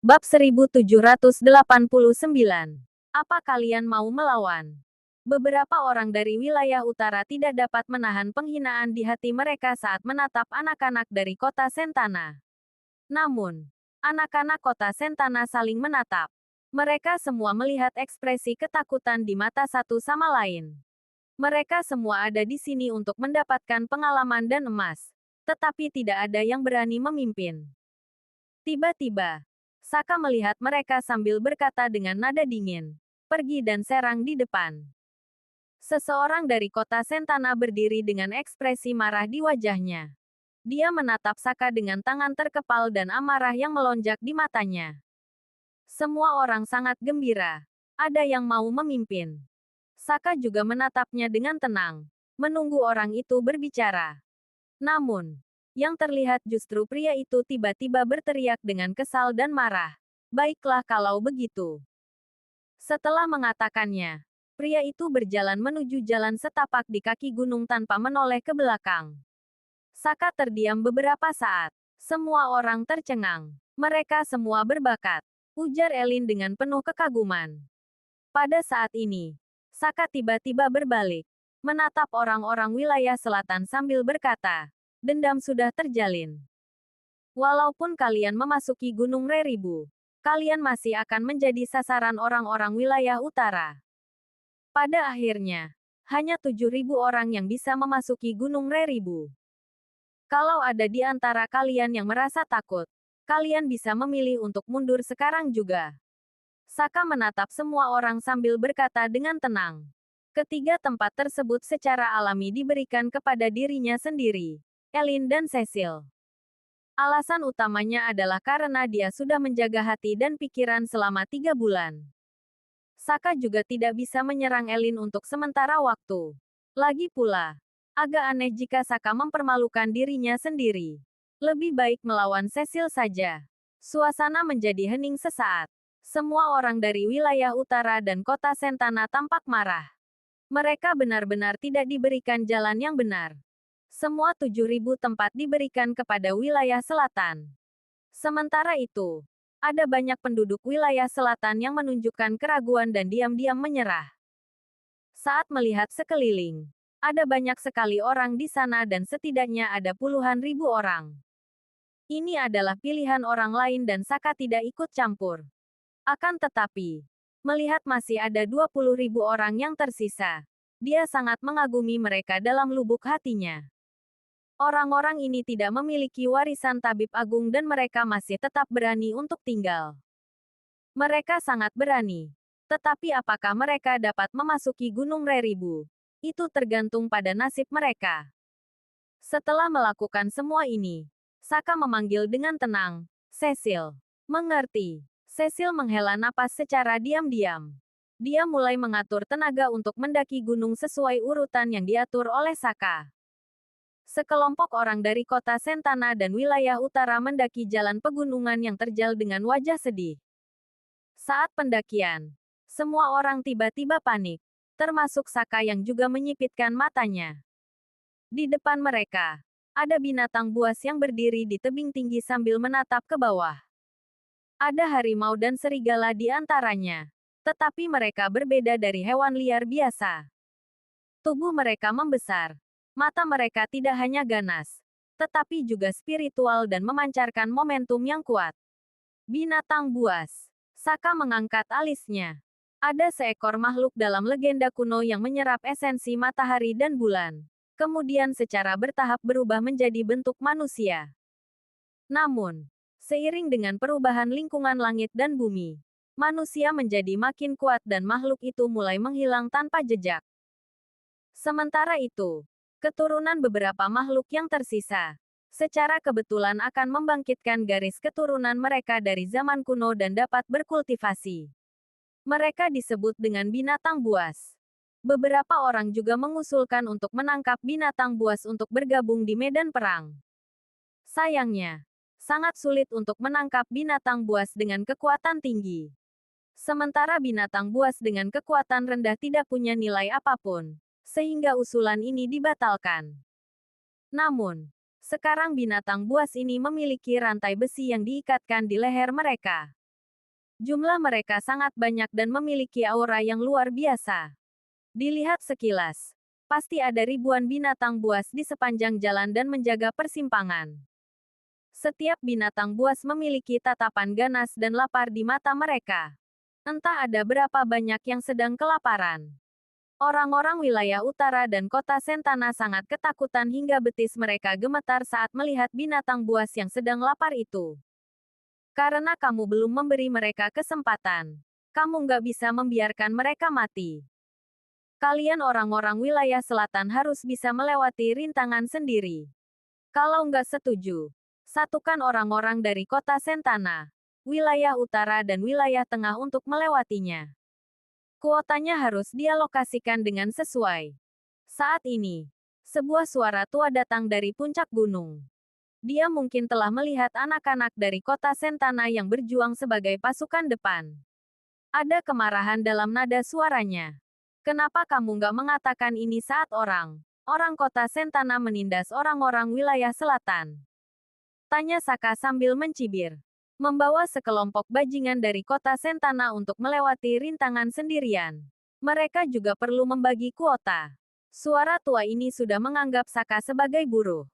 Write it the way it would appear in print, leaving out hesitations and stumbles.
Bab 1789. Apa kalian mau melawan? Beberapa orang dari wilayah utara tidak dapat menahan penghinaan di hati mereka saat menatap anak-anak dari kota Sentana. Namun, anak-anak kota Sentana saling menatap. Mereka semua melihat ekspresi ketakutan di mata satu sama lain. Mereka semua ada di sini untuk mendapatkan pengalaman dan emas. Tetapi tidak ada yang berani memimpin. Tiba-tiba, Saka melihat mereka sambil berkata dengan nada dingin, "Pergi dan serang di depan." Seseorang dari kota Sentana berdiri dengan ekspresi marah di wajahnya. Dia menatap Saka dengan tangan terkepal dan amarah yang melonjak di matanya. Semua orang sangat gembira. Ada yang mau memimpin. Saka juga menatapnya dengan tenang, menunggu orang itu berbicara. Namun, yang terlihat justru pria itu tiba-tiba berteriak dengan kesal dan marah. "Baiklah kalau begitu." Setelah mengatakannya, pria itu berjalan menuju jalan setapak di kaki gunung tanpa menoleh ke belakang. Saka terdiam beberapa saat. Semua orang tercengang. Mereka semua berbakat, ujar Elin dengan penuh kekaguman. Pada saat ini, Saka tiba-tiba berbalik, menatap orang-orang wilayah selatan sambil berkata, "Dendam sudah terjalin. Walaupun kalian memasuki Gunung Reribu, kalian masih akan menjadi sasaran orang-orang wilayah utara." Pada akhirnya, hanya 7.000 orang yang bisa memasuki Gunung Reribu. Kalau ada di antara kalian yang merasa takut, kalian bisa memilih untuk mundur sekarang juga. Saka menatap semua orang sambil berkata dengan tenang. Ketiga tempat tersebut secara alami diberikan kepada dirinya sendiri, Elin dan Cecil. Alasan utamanya adalah karena dia sudah menjaga hati dan pikiran selama 3 bulan. Saka juga tidak bisa menyerang Elin untuk sementara waktu. Lagi pula, agak aneh jika Saka mempermalukan dirinya sendiri. Lebih baik melawan Cecil saja. Suasana menjadi hening sesaat. Semua orang dari wilayah utara dan kota Sentana tampak marah. Mereka benar-benar tidak diberikan jalan yang benar. Semua 7.000 tempat diberikan kepada wilayah selatan. Sementara itu, ada banyak penduduk wilayah selatan yang menunjukkan keraguan dan diam-diam menyerah. Saat melihat sekeliling, ada banyak sekali orang di sana dan setidaknya ada puluhan ribu orang. Ini adalah pilihan orang lain dan Saka tidak ikut campur. Akan tetapi, melihat masih ada 20.000 orang yang tersisa, dia sangat mengagumi mereka dalam lubuk hatinya. Orang-orang ini tidak memiliki warisan tabib agung dan mereka masih tetap berani untuk tinggal. Mereka sangat berani. Tetapi apakah mereka dapat memasuki Gunung Reribu? Itu tergantung pada nasib mereka. Setelah melakukan semua ini, Saka memanggil dengan tenang, "Cecil." "Mengerti." Cecil menghela napas secara diam-diam. Dia mulai mengatur tenaga untuk mendaki gunung sesuai urutan yang diatur oleh Saka. Sekelompok orang dari kota Sentana dan wilayah utara mendaki jalan pegunungan yang terjal dengan wajah sedih. Saat pendakian, semua orang tiba-tiba panik, termasuk Saka yang juga menyipitkan matanya. Di depan mereka, ada binatang buas yang berdiri di tebing tinggi sambil menatap ke bawah. Ada harimau dan serigala di antaranya. Tetapi mereka berbeda dari hewan liar biasa. Tubuh mereka membesar. Mata mereka tidak hanya ganas, tetapi juga spiritual dan memancarkan momentum yang kuat. Binatang buas. Saka mengangkat alisnya. Ada seekor makhluk dalam legenda kuno yang menyerap esensi matahari dan bulan. Kemudian secara bertahap berubah menjadi bentuk manusia. Namun, seiring dengan perubahan lingkungan langit dan bumi, manusia menjadi makin kuat dan makhluk itu mulai menghilang tanpa jejak. Sementara itu, keturunan beberapa makhluk yang tersisa, secara kebetulan akan membangkitkan garis keturunan mereka dari zaman kuno dan dapat berkultivasi. Mereka disebut dengan binatang buas. Beberapa orang juga mengusulkan untuk menangkap binatang buas untuk bergabung di medan perang. Sayangnya, sangat sulit untuk menangkap binatang buas dengan kekuatan tinggi. Sementara binatang buas dengan kekuatan rendah tidak punya nilai apapun, sehingga usulan ini dibatalkan. Namun, sekarang binatang buas ini memiliki rantai besi yang diikatkan di leher mereka. Jumlah mereka sangat banyak dan memiliki aura yang luar biasa. Dilihat sekilas, pasti ada ribuan binatang buas di sepanjang jalan dan menjaga persimpangan. Setiap binatang buas memiliki tatapan ganas dan lapar di mata mereka. Entah ada berapa banyak yang sedang kelaparan. Orang-orang wilayah utara dan kota Sentana sangat ketakutan hingga betis mereka gemetar saat melihat binatang buas yang sedang lapar itu. Karena kamu belum memberi mereka kesempatan. Kamu nggak bisa membiarkan mereka mati. Kalian orang-orang wilayah selatan harus bisa melewati rintangan sendiri. Kalau nggak setuju, satukan orang-orang dari kota Sentana, wilayah utara dan wilayah tengah untuk melewatinya. Kuotanya harus dialokasikan dengan sesuai. Saat ini, sebuah suara tua datang dari puncak gunung. Dia mungkin telah melihat anak-anak dari kota Sentana yang berjuang sebagai pasukan depan. Ada kemarahan dalam nada suaranya. Kenapa kamu nggak mengatakan ini saat orang kota Sentana menindas orang-orang wilayah selatan? Tanya Saka sambil mencibir. Membawa sekelompok bajingan dari kota Sentana untuk melewati rintangan sendirian. Mereka juga perlu membagi kuota. Suara tua ini sudah menganggap Saka sebagai buruh.